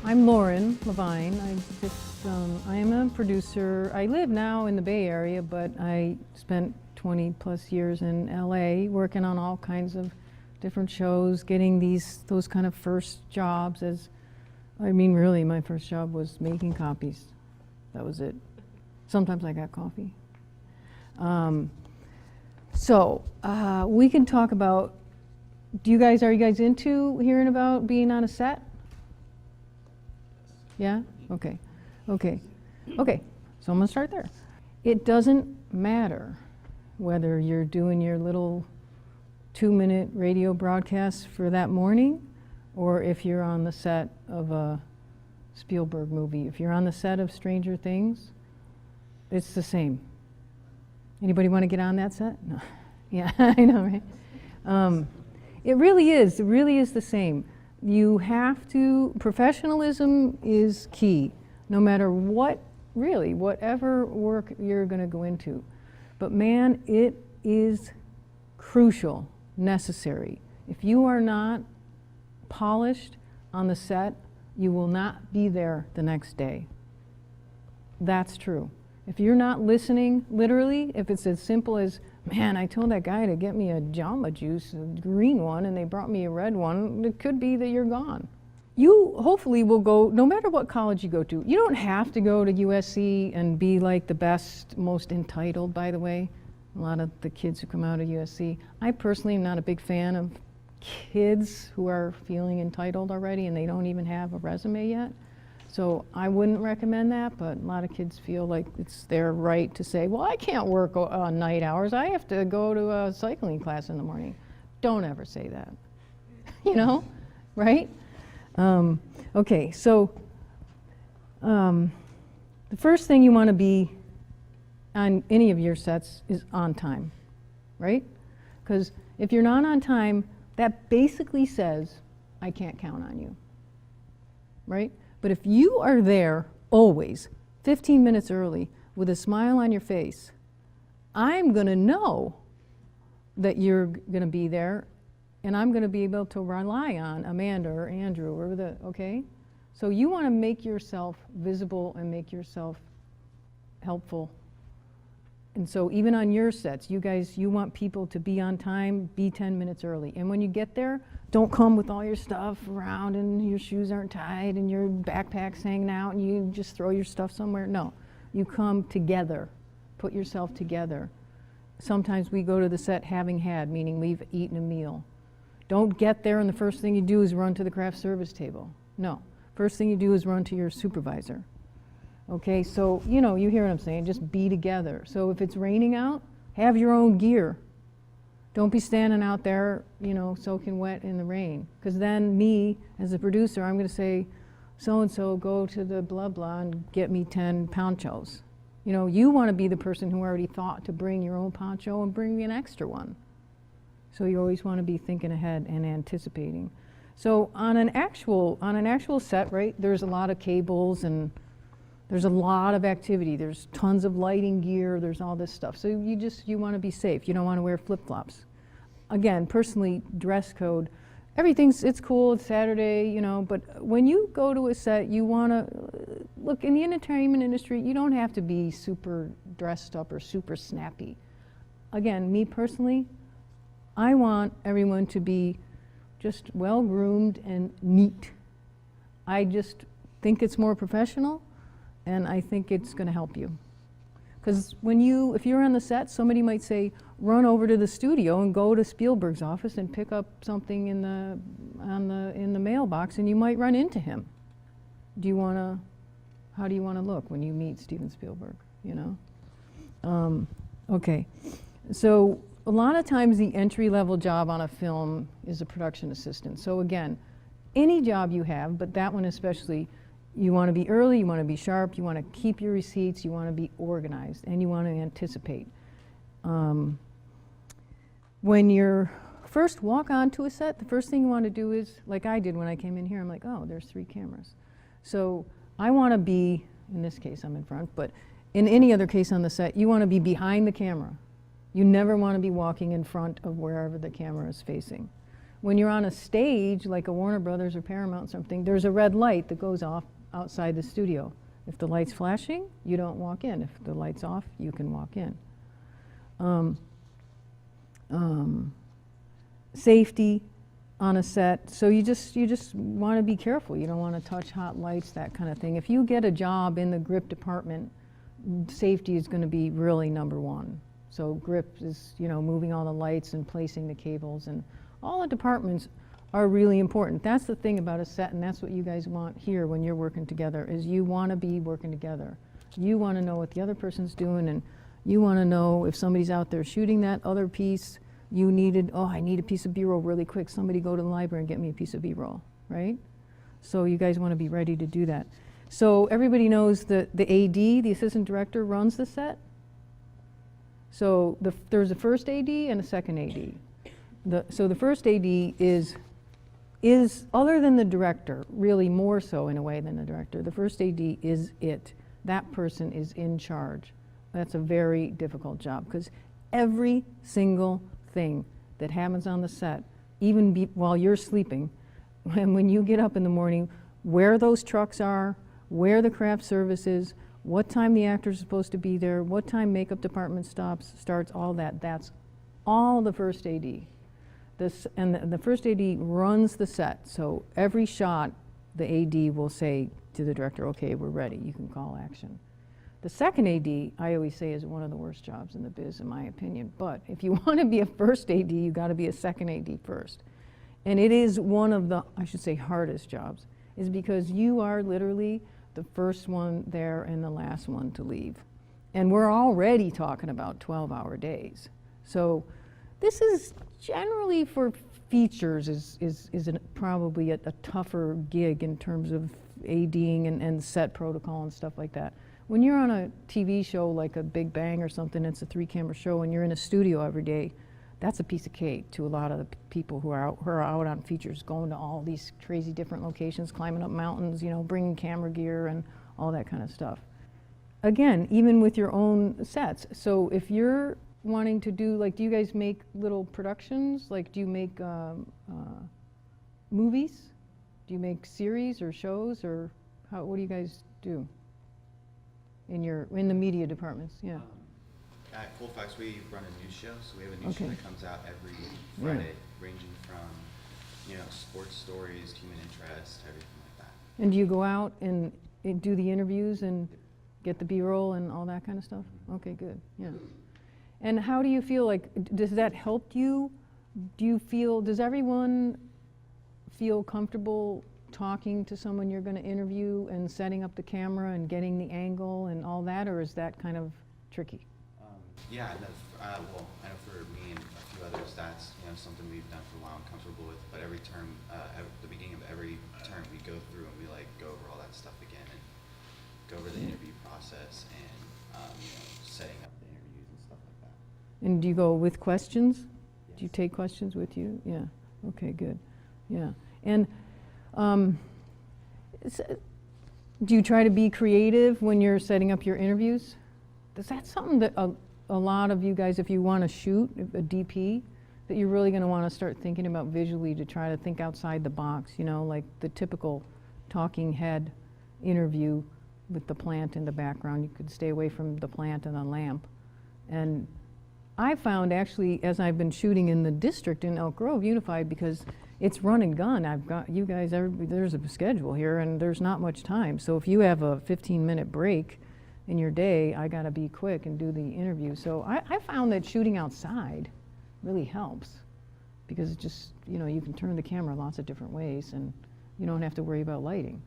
I'm Lauren Levine. I am a producer. I live now in the Bay Area, but I spent 20 plus years in LA working on all kinds of different shows, getting those kind of first jobs really my first job was making copies. That was it. Sometimes I got coffee. We can talk about, are you guys into hearing about being on a set? Yeah? Okay. So I'm gonna start there. It doesn't matter whether you're doing your little 2-minute radio broadcast for that morning, or if you're on the set of a Spielberg movie. If you're on the set of Stranger Things, it's the same. Anybody want to get on that set? No. Yeah, I know, right? It really is the same. You have to, professionalism is key, no matter whatever work you're going to go into. But man, it is crucial, necessary. If you are not polished on the set, you will not be there the next day. That's true. If you're not listening, literally, if it's as simple as, man, I told that guy to get me a Jamba Juice, a green one, and they brought me a red one, it could be that you're gone. You hopefully will go, no matter what college you go to, you don't have to go to USC and be like the best, most entitled, by the way. A lot of the kids who come out of USC. I personally am not a big fan of kids who are feeling entitled already and they don't even have a resume yet. So I wouldn't recommend that, but a lot of kids feel like it's their right to say, well, I can't work night hours. I have to go to a cycling class in the morning. Don't ever say that, you know, right? Okay, so the first thing you want to be on any of your sets is on time, right? Because if you're not on time, that basically says, I can't count on you, right? But if you are there always, 15 minutes early, with a smile on your face, I'm gonna know that you're gonna be there, and I'm gonna be able to rely on Amanda or Andrew, or okay? So you wanna make yourself visible and make yourself helpful. And so even on your sets, you want people to be on time, be 10 minutes early. And when you get there, don't come with all your stuff around and your shoes aren't tied and your backpack's hanging out and you just throw your stuff somewhere. No, you come together, put yourself together. Sometimes we go to the set having had, meaning we've eaten a meal. Don't get there and the first thing you do is run to the craft service table. No, first thing you do is run to your supervisor. Okay, so you hear what I'm saying, just be together. So if it's raining out, have your own gear. Don't be standing out there, soaking wet in the rain. Because then me, as a producer, I'm going to say, so-and-so, go to the blah blah and get me 10 ponchos. You want to be the person who already thought to bring your own poncho and bring me an extra one. So you always want to be thinking ahead and anticipating. So on an actual set, right, there's a lot of cables and there's a lot of activity. There's tons of lighting gear. There's all this stuff. So you want to be safe. You don't want to wear flip-flops. Again, personally, dress code. It's cool. It's Saturday, But when you go to a set, you want to look in the entertainment industry. You don't have to be super dressed up or super snappy. Again, me personally, I want everyone to be just well-groomed and neat. I just think it's more professional. And I think it's going to help you. Because if you're on the set, somebody might say, run over to the studio and go to Spielberg's office and pick up something in the mailbox, and you might run into him. How do you want to look when you meet Steven Spielberg, Okay, so a lot of times the entry-level job on a film is a production assistant. So again, any job you have, but that one especially, you want to be early, you want to be sharp, you want to keep your receipts, you want to be organized, and you want to anticipate. When you first walk onto a set, the first thing you want to do is, like I did when I came in here, I'm like, oh, there's 3 cameras. So I want to be, in this case I'm in front, but in any other case on the set, you want to be behind the camera. You never want to be walking in front of wherever the camera is facing. When you're on a stage, like a Warner Brothers or Paramount or something, there's a red light that goes off outside the studio. If the light's flashing, you don't walk in. If the light's off, you can walk in. Safety on a set, so you just want to be careful. You don't want to touch hot lights, that kind of thing. If you get a job in the grip department, safety is going to be really number one. So grip is, you know, moving all the lights and placing the cables, and all the departments are really important. That's the thing about a set, and that's what you guys want here when you're working together, is you want to be working together. You want to know what the other person's doing, and you want to know if somebody's out there shooting that other piece, you needed, oh, I need a piece of B-roll really quick. Somebody go to the library and get me a piece of B-roll, right? So you guys want to be ready to do that. So everybody knows that the AD, the assistant director, runs the set. So there's a first AD and a second AD. So the first AD is, other than the director, really more so in a way than the director, the first AD is it. That person is in charge. That's a very difficult job, because every single thing that happens on the set, even while you're sleeping, and when you get up in the morning, where those trucks are, where the craft service is, what time the actors are supposed to be there, what time makeup department starts, all that, that's all the first AD. And the first AD runs the set, so every shot the AD will say to the director, okay, we're ready, you can call action. The second AD, I always say, is one of the worst jobs in the biz, in my opinion. But if you want to be a first AD, you got to be a second AD first. And it is one of the, I should say, hardest jobs, is because you are literally the first one there and the last one to leave. And we're already talking about 12-hour days. So this is generally, for features, is probably a tougher gig in terms of ADing and set protocol and stuff like that. When you're on a TV show like a Big Bang or something, it's a 3-camera show, and you're in a studio every day, that's a piece of cake to a lot of the people who are out on features, going to all these crazy different locations, climbing up mountains, you know, bringing camera gear and all that kind of stuff. Again, even with your own sets. So if you're wanting to do, like, do you guys make little productions? Like, do you make movies? Do you make series or shows, or what do you guys do in the media departments? Yeah. At Colfax, we run a news show, so we have a news show that comes out every Friday, ranging from, you know, sports stories, human interest, everything like that. And do you go out and do the interviews and get the B-roll and all that kind of stuff? Mm-hmm. Okay, good. Yeah. And how do you feel, like, does that help you? Does everyone feel comfortable talking to someone you're going to interview and setting up the camera and getting the angle and all that, or is that kind of tricky? Yeah, well, I know for me and a few others, that's, you know, something we've done for a while and comfortable with. But every term, at the beginning of every term, we go through and we go over all that stuff again and go over the interview process and you know, setting up the interviews and stuff like that. And do you go with questions? Yes. Do you take questions with you? Yeah. Okay, good. Yeah. And do you try to be creative when you're setting up your interviews? Is that something that a lot of you guys, if you want to shoot a DP, that you're really going to want to start thinking about visually, to try to think outside the box, you know, like the typical talking head interview with the plant in the background. You could stay away from the plant and the lamp. And I found, actually, as I've been shooting in the district in Elk Grove Unified, because it's run and gun, I've got you guys, there's a schedule here and there's not much time. So if you have a 15-minute break in your day, I gotta be quick and do the interview. So I found that shooting outside really helps, because it just, you know, you can turn the camera lots of different ways and you don't have to worry about lighting.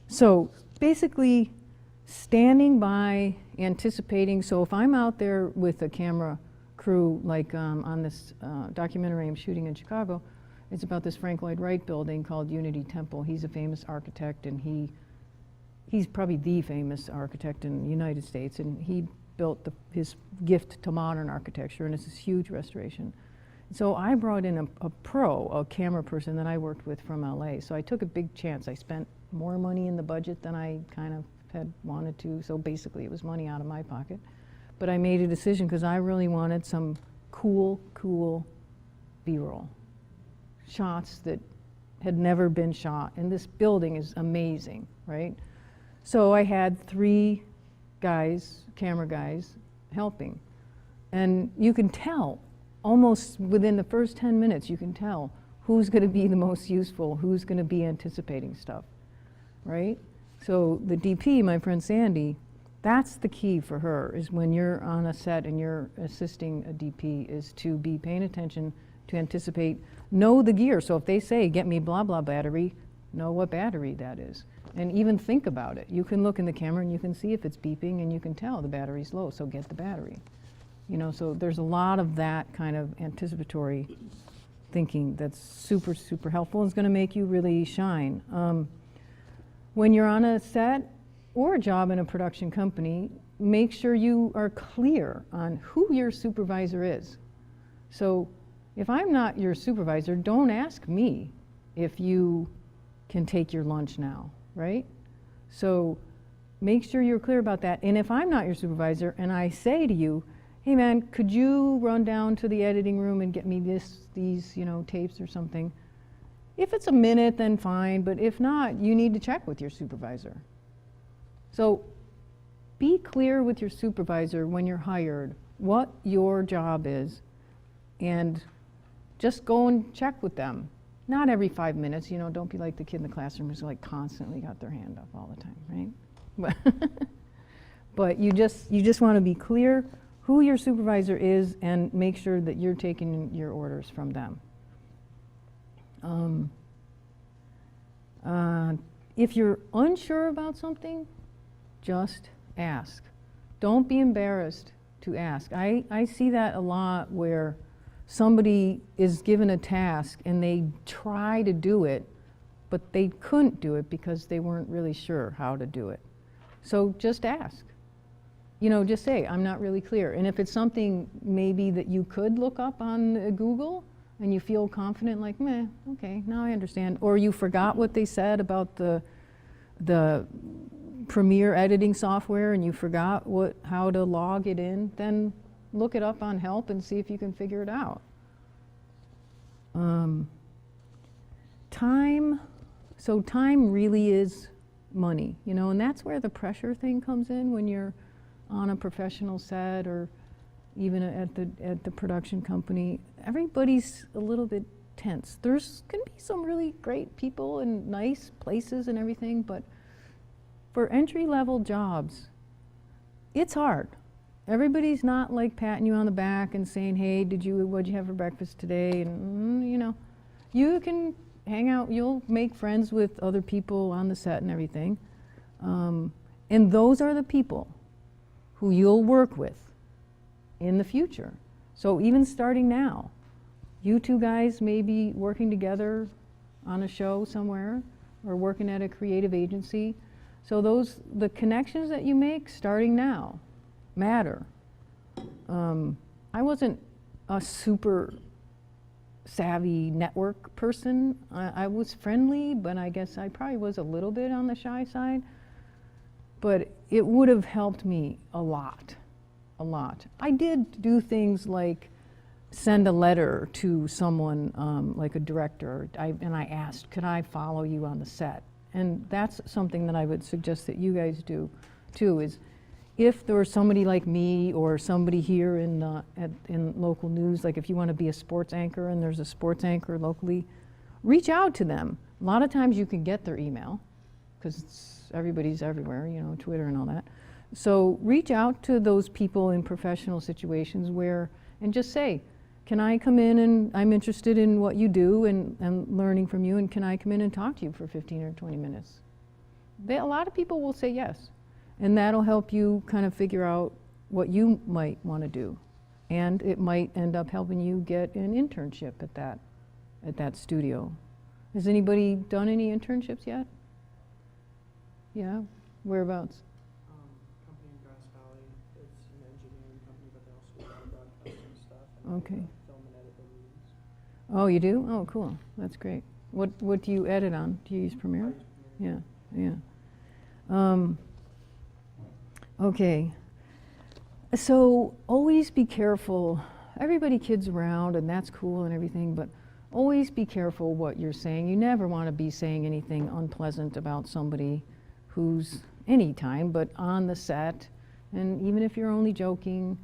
So basically, standing by, anticipating. So if I'm out there with a camera crew, like on this documentary I'm shooting in Chicago, it's about this Frank Lloyd Wright building called Unity Temple. He's a famous architect, and he's probably the famous architect in the United States, and he built his gift to modern architecture, and it's this huge restoration. So I brought in a camera person that I worked with from LA. So I took a big chance. I spent more money in the budget than I kind of had wanted to, so basically it was money out of my pocket. But I made a decision because I really wanted some cool B-roll. Shots that had never been shot. And this building is amazing, right? So I had 3 guys, camera guys, helping. And you can tell, almost within the first 10 minutes, you can tell who's going to be the most useful, who's going to be anticipating stuff, right? So the DP, my friend Sandy, that's the key for her, is when you're on a set and you're assisting a DP, is to be paying attention, to anticipate, know the gear. So if they say, get me blah blah battery, know what battery that is. And even think about it. You can look in the camera and you can see if it's beeping and you can tell the battery's low, so get the battery. You know, so there's a lot of that kind of anticipatory thinking that's super, super helpful and is going to make you really shine. When you're on a set or a job in a production company, make sure you are clear on who your supervisor is. So if I'm not your supervisor, don't ask me if you can take your lunch now, right? So make sure you're clear about that. And if I'm not your supervisor and I say to you, hey man, could you run down to the editing room and get me these, you know, tapes or something? If it's a minute, then fine, but if not, you need to check with your supervisor. So be clear with your supervisor when you're hired what your job is, and just go and check with them. Not every 5 minutes, you know, don't be like the kid in the classroom who's like constantly got their hand up all the time, right? But you just want to be clear who your supervisor is and make sure that you're taking your orders from them. If you're unsure about something, just ask. Don't be embarrassed to ask. I see that a lot where somebody is given a task and they try to do it, but they couldn't do it because they weren't really sure how to do it. So just ask. You know, just say, I'm not really clear. And if it's something maybe that you could look up on Google and you feel confident, like, meh, okay, now I understand. Or you forgot what they said about the Premiere editing software and you forgot how to log it in, then look it up on help and see if you can figure it out. Time really is money, you know, and that's where the pressure thing comes in when you're on a professional set or even at the production company. Everybody's a little bit tense. There's going to be some really great people and nice places and everything, but for entry-level jobs, it's hard. Everybody's not like patting you on the back and saying, hey, what'd you have for breakfast today? And you know, you can hang out, you'll make friends with other people on the set and everything. And those are the people who you'll work with in the future. So even starting now, you 2 guys may be working together on a show somewhere or working at a creative agency. So the connections that you make starting now matter. I wasn't a super savvy network person. I was friendly, but I guess I probably was a little bit on the shy side. But it would have helped me a lot. I did do things like send a letter to someone, like a director, and I asked, could I follow you on the set? And that's something that I would suggest that you guys do too, is if there was somebody like me or somebody here in local news, like if you want to be a sports anchor and there's a sports anchor locally, reach out to them. A lot of times you can get their email because everybody's everywhere, you know, Twitter and all that. So reach out to those people in professional situations and just say, can I come in and I'm interested in what you do and learning from you, and can I come in and talk to you for 15 or 20 minutes? A lot of people will say yes, and that'll help you kind of figure out what you might want to do. And it might end up helping you get an internship at that studio. Has anybody done any internships yet? Yeah, whereabouts? Company in Grass Valley. It's an engineering company, but they also do a lot of broadcasting stuff. And Okay. Film and edit the movies. Oh, you do? Oh, cool. That's great. What do you edit on? Do you use Premiere? Yeah, yeah. Okay. So always be careful everybody kids around and that's cool and everything, but always be careful what you're saying. You never want to be saying anything unpleasant about somebody who's anytime, but on the set, and even if you're only joking,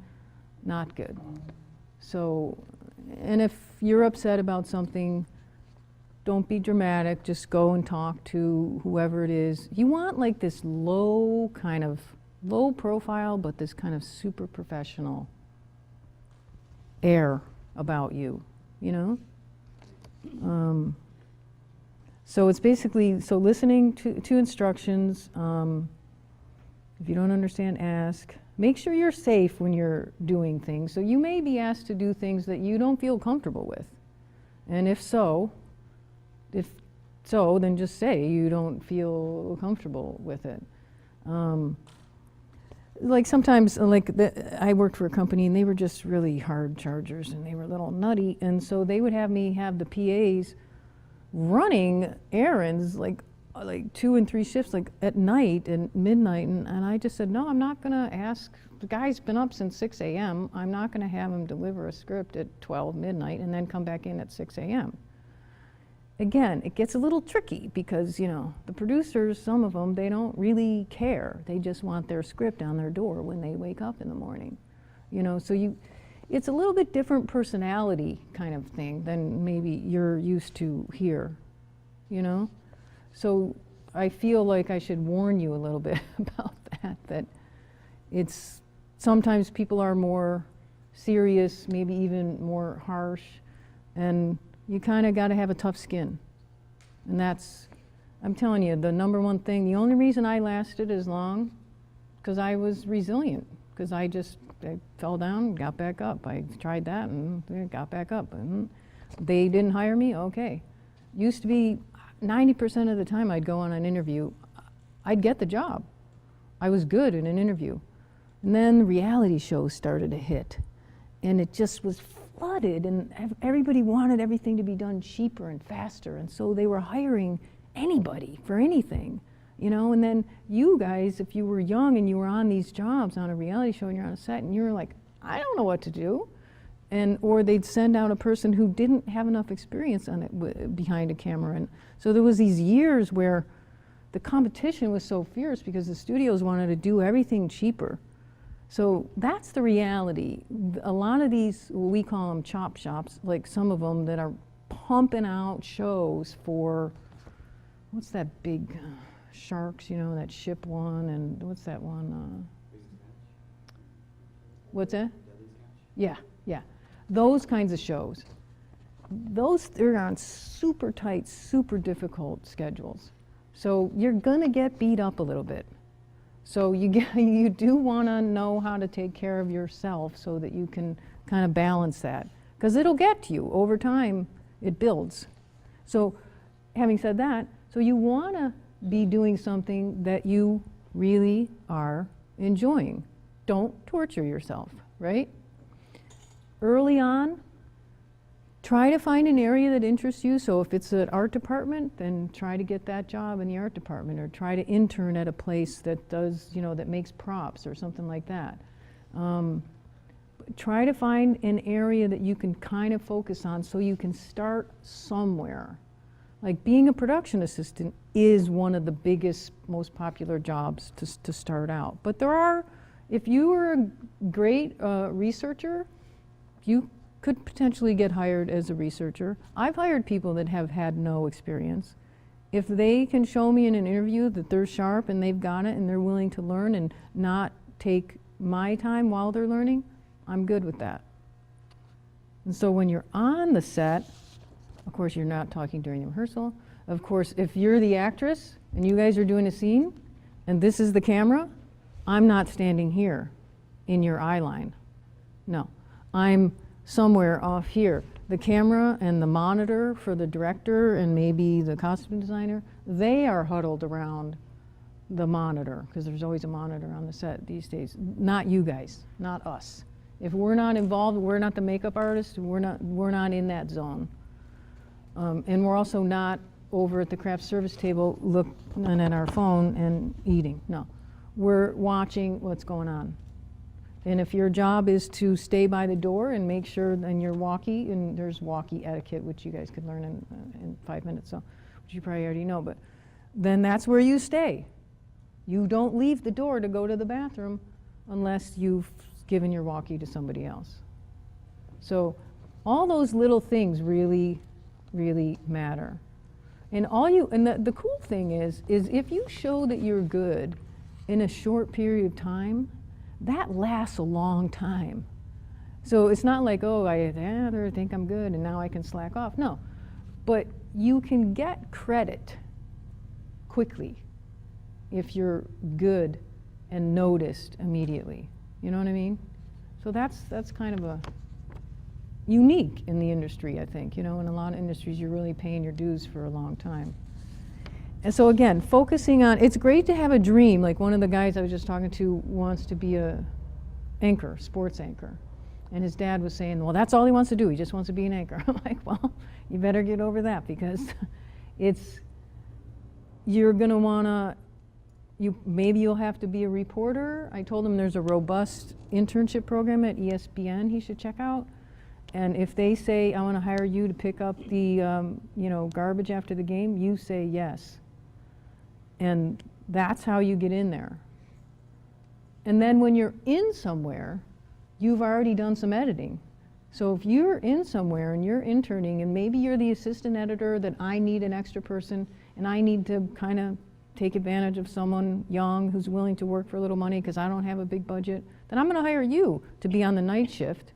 not good. So, and if you're upset about something, don't be dramatic, just go and talk to whoever it is. You want like this low profile, but this kind of super professional air about you, you know? So it's basically, so listening to instructions, if you don't understand, ask. Make sure you're safe when you're doing things. So you may be asked to do things that you don't feel comfortable with. And if so, then just say you don't feel comfortable with it. Like sometimes, I worked for a company and they were just really hard chargers and they were a little nutty, and so they would have me have the PAs running errands like 2 and 3 shifts, like at night and midnight, and I just said, no, I'm not gonna ask, the guy's been up since 6 a.m., I'm not gonna have him deliver a script at 12 midnight and then come back in at 6 a.m. Again, it gets a little tricky because, you know, the producers, some of them, they don't really care. They just want their script on their door when they wake up in the morning. You know, so it's a little bit different personality kind of thing than maybe you're used to here, you know? So I feel like I should warn you a little bit about that it's, sometimes people are more serious, maybe even more harsh, and you kind of got to have a tough skin. And that's, I'm telling you, the number one thing, the only reason I lasted as long, because I was resilient, because I fell down, got back up. I tried that and got back up. And they didn't hire me, okay. Used to be 90% of the time I'd go on an interview, I'd get the job. I was good in an interview. And then the reality shows started to hit. And it just was flooded, and everybody wanted everything to be done cheaper and faster, and so they were hiring anybody for anything, you know. And then you guys, if you were young and you were on these jobs on a reality show and you're on a set and you were like, I don't know what to do, or they'd send out a person who didn't have enough experience on it behind a camera. And so there was these years where the competition was so fierce because the studios wanted to do everything cheaper. So that's the reality. A lot of these, we call them chop shops, like some of them that are pumping out shows for, what's that big sharks, you know, that ship one, and what's that one? What's that? Yeah. Those kinds of shows. They're on super tight, super difficult schedules. So you're gonna get beat up a little bit. So you do want to know how to take care of yourself so that you can kind of balance that, because it'll get to you over time. It builds. So having said that, so you want to be doing something that you really are enjoying. Don't torture yourself, right? Early on, try to find an area that interests you. So if it's an art department, then try to get that job in the art department, or try to intern at a place that does, you know, that makes props or something like that. Try to find an area that you can kind of focus on so you can start somewhere. Like being a production assistant is one of the biggest, most popular jobs to start out. But there are, if you were a great researcher, you could potentially get hired as a researcher. I've hired people that have had no experience. If they can show me in an interview that they're sharp and they've got it and they're willing to learn and not take my time while they're learning, I'm good with that. And so when you're on the set, of course you're not talking during the rehearsal. Of course, if you're the actress and you guys are doing a scene and this is the camera, I'm not standing here in your eye line. No, I'm somewhere off here. The camera and the monitor for the director and maybe the costume designer, they are huddled around the monitor, because there's always a monitor on the set these days. Not you guys, not us. If we're not involved, we're not the makeup artist, we're not in that zone. And we're also not over at the craft service table looking at our phone and eating. No, we're watching what's going on. And if your job is to stay by the door and make sure, and your walkie, and there's walkie etiquette, which you guys could learn in 5 minutes, so, which you probably already know, but then that's where you stay. You don't leave the door to go to the bathroom unless you've given your walkie to somebody else. So all those little things really, really matter. And the cool thing is if you show that you're good in a short period of time, that lasts a long time. So it's not like, oh, I think I'm good and now I can slack off. No, but you can get credit quickly if you're good and noticed immediately. You know what I mean? So that's kind of a unique in the industry, I think. You know, in a lot of industries, you're really paying your dues for a long time. And so again, focusing on, it's great to have a dream. Like one of the guys I was just talking to wants to be a anchor, sports anchor. And his dad was saying, well, that's all he wants to do. He just wants to be an anchor. I'm like, well, you better get over that because you're gonna wanna, maybe you'll have to be a reporter. I told him there's a robust internship program at ESPN he should check out. And if they say, I want to hire you to pick up the garbage after the game, you say yes. And that's how you get in there. And then when you're in somewhere, you've already done some editing. So if you're in somewhere and you're interning and maybe you're the assistant editor that I need an extra person and I need to kind of take advantage of someone young who's willing to work for a little money because I don't have a big budget, then I'm going to hire you to be on the night shift.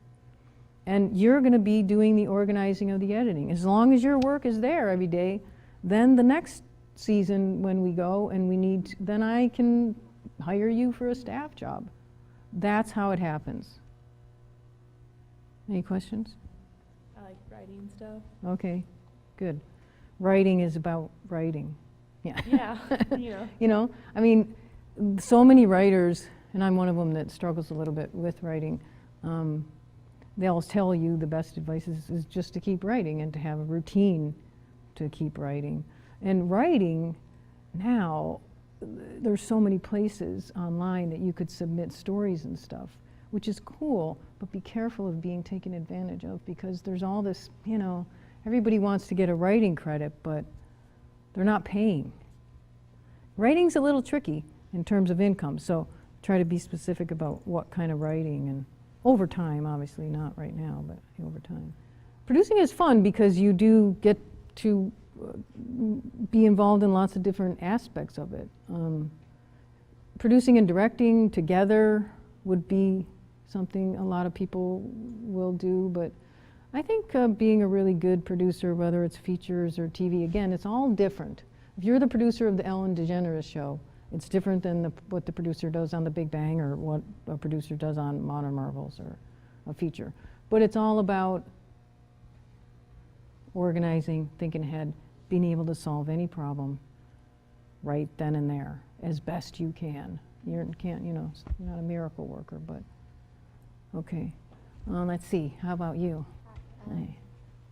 And you're going to be doing the organizing of the editing. As long as your work is there every day, then the next season when we go and we need, then I can hire you for a staff job. That's how it happens. Any questions? I like writing stuff. Okay, good. Writing is about writing. Yeah. Yeah, you know. You know, I mean, so many writers, and I'm one of them that struggles a little bit with writing, they'll tell you the best advice is just to keep writing and to have a routine to keep writing. And writing now, there's so many places online that you could submit stories and stuff, which is cool, but be careful of being taken advantage of because there's all this, you know, everybody wants to get a writing credit, but they're not paying. Writing's a little tricky in terms of income, so try to be specific about what kind of writing and over time, obviously not right now, but over time. Producing is fun because you do get to be involved in lots of different aspects of it. Producing and directing together would be something a lot of people will do, but I think being a really good producer, whether it's features or TV, again, it's all different. If you're the producer of the Ellen DeGeneres show, it's different than what the producer does on The Big Bang or what a producer does on Modern Marvels or a feature. But it's all about organizing, thinking ahead, being able to solve any problem right then and there as best you can. You can't, you know, you're not a miracle worker, but okay. Let's see, how about you? Hey.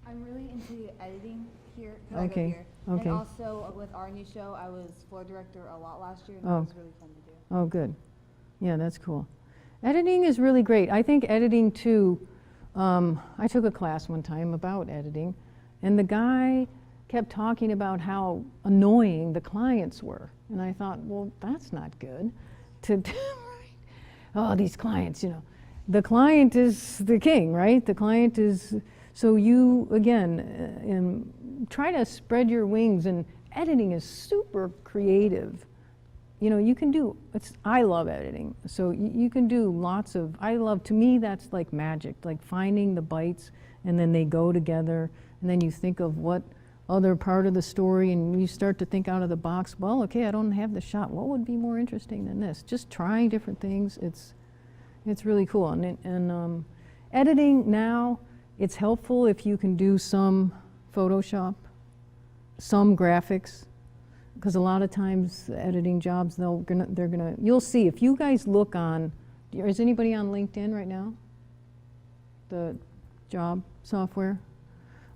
I'm really into editing here. Okay, Here. okay. And also with our new show, I was floor director a lot last year, and Oh. that was really fun to do. Oh, good. Yeah, that's cool. Editing is really great. I think editing too, I took a class one time about editing, and the guy kept talking about how annoying the clients were. And I thought, well, that's not good. Oh, these clients, you know. The client is the king, right? The client is, so you, again, try to spread your wings, and editing is super creative. You know, you can do, I love editing, so you can do lots of, to me that's like magic, like finding the bites and then they go together and then you think of what other part of the story and you start to think out of the box, well, okay, I don't have the shot, what would be more interesting than this? Just trying different things, it's really cool. And editing now, it's helpful if you can do some Photoshop, some graphics, because a lot of times editing jobs, you'll see, if you guys look on, is anybody on LinkedIn right now? The job software?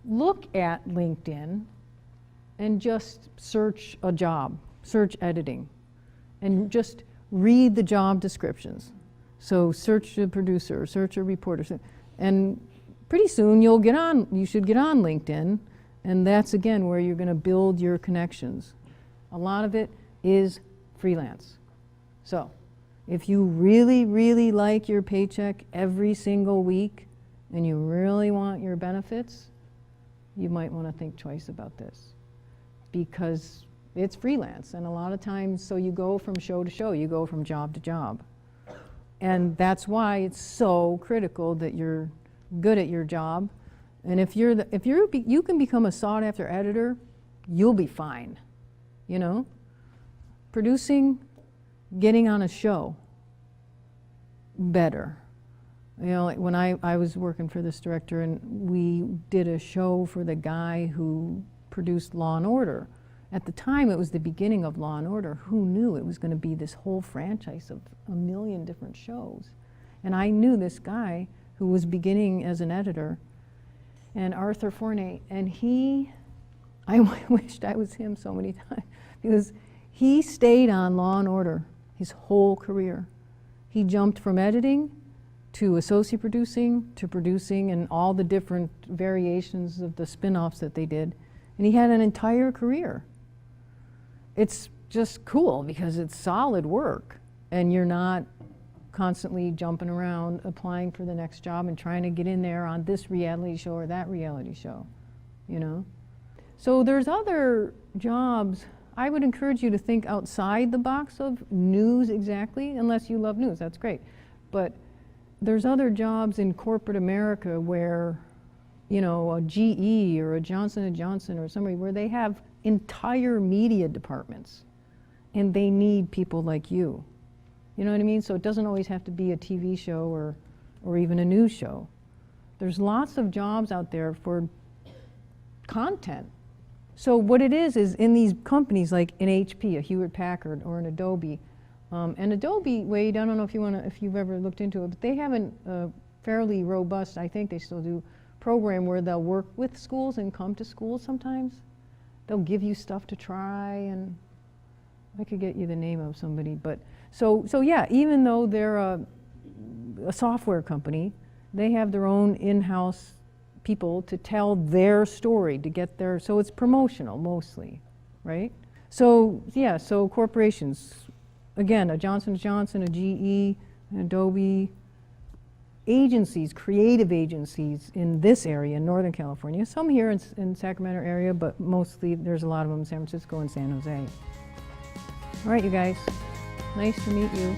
Look at LinkedIn and just search a job, search editing, and just read the job descriptions. So search a producer, search a reporter, and pretty soon you should get on LinkedIn, and that's again where you're going to build your connections. A lot of it is freelance. So if you really, really like your paycheck every single week and you really want your benefits, you might want to think twice about this, because it's freelance, and a lot of times, so you go from show to show, you go from job to job. And that's why it's so critical that you're good at your job. And if you can become a sought after editor, you'll be fine. You know? Producing, getting on a show, better. You know, like when I was working for this director, and we did a show for the guy who produced Law and Order. At the time, it was the beginning of Law and Order. Who knew it was going to be this whole franchise of a million different shows? And I knew this guy who was beginning as an editor, and Arthur Forney, and I wished I was him so many times, because he stayed on Law and Order his whole career. He jumped from editing to associate producing to producing and all the different variations of the spin-offs that they did. And he had an entire career. It's just cool because it's solid work, and you're not constantly jumping around applying for the next job and trying to get in there on this reality show or that reality show, you know? So there's other jobs. I would encourage you to think outside the box of news exactly, unless you love news, that's great. But there's other jobs in corporate America where, you know, a GE or a Johnson & Johnson or somebody where they have entire media departments, and they need people like you. You know what I mean? So it doesn't always have to be a TV show or even a news show. There's lots of jobs out there for content. So what it is in these companies like an HP, a Hewlett Packard, or an Adobe, and Adobe, Wade, I don't know if you've ever looked into it, but they have a fairly robust, I think they still do, program where they'll work with schools and come to schools sometimes. They'll give you stuff to try, and I could get you the name of somebody, but so yeah, even though they're a software company, they have their own in-house people to tell their story, to get their, so it's promotional mostly, right? So yeah, so corporations, again, a Johnson & Johnson, a GE, an Adobe, agencies, creative agencies in this area, in Northern California, some here in Sacramento area, but mostly there's a lot of them in San Francisco and San Jose. All right, you guys, nice to meet you.